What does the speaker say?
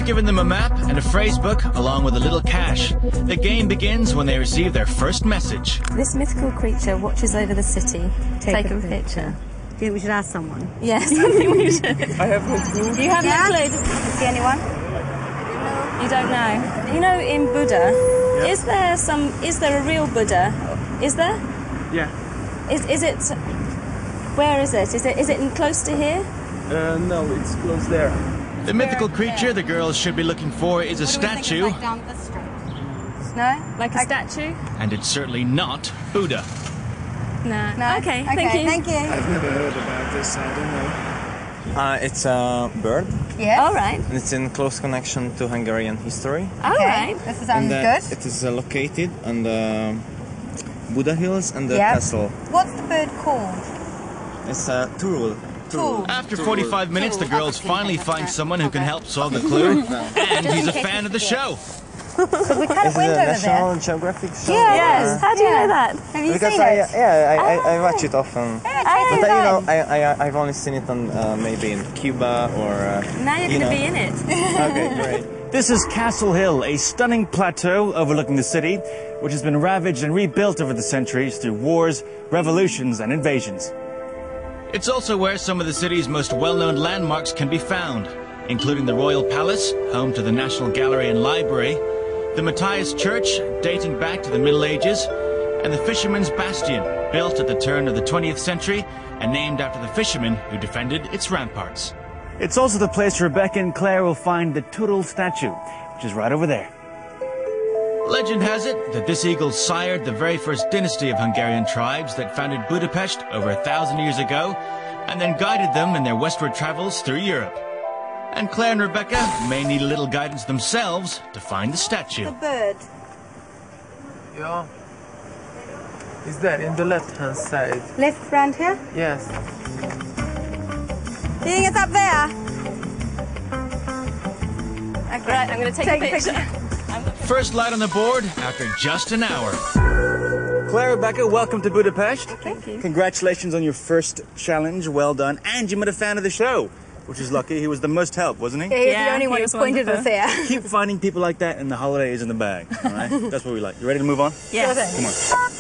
You've given them a map and a phrase book along with a little cash. The game begins when they receive their first message. This mythical creature watches over the city. Take a picture. Do you think we should ask someone? Yes, I think we should. I have no clue. You have no clue? See anyone? You don't know? You know, in Buddha, is there a real Buddha? Is there? Yeah. Is it, where is it? Is it close to here? No, it's close there. The mythical creature the girls should be looking for is a statue. Like down the street. No? Like a statue? And it's certainly not Buddha. No. Okay, thank you. Thank you. I've never heard about this, I don't know. It's a bird, Yes. All right. and it's in close connection to Hungarian history. All right. This sounds And, good. It is located on the Buddha Hills and the Yep. castle. What's the bird called? It's a turul. Tool. After 45 minutes, the girls finally find someone who can help solve the clue. And he's a fan of the show. Because we kind Is of it went a over National there. Geographic show? Yes. How do you know that? Have you Because seen it? I watch it often. Yeah, But it's I've only seen it on maybe in Cuba or. Now you're going to be in it. Okay, great. This is Castle Hill, a stunning plateau overlooking the city, which has been ravaged and rebuilt over the centuries through wars, revolutions, and invasions. It's also where some of the city's most well-known landmarks can be found, including the Royal Palace, home to the National Gallery and Library, the Matthias Church, dating back to the Middle Ages, and the Fisherman's Bastion, built at the turn of the 20th century and named after the fishermen who defended its ramparts. It's also the place Rebecca and Claire will find the Turul statue, which is right over there. Legend has it that this eagle sired the very first dynasty of Hungarian tribes that founded Budapest over 1,000 years ago and then guided them in their westward travels through Europe. And Claire and Rebecca may need a little guidance themselves to find the statue. The bird. Yeah. Is that in the left-hand side? Left round here? Yes. Do you think it's up there? Okay. Right, I'm going to take a picture. First light on the board after just an hour. Claire, Rebecca, welcome to Budapest. Thank you. Congratulations on your first challenge. Well done. And you met a fan of the show, which is lucky. He was the most help, wasn't he? Yeah, he's Yeah, the only one he who was pointed us wonderful. there. Keep finding people like that, and the holiday is in the bag. All right? That's what we like. You ready to move on? Yes. Come on.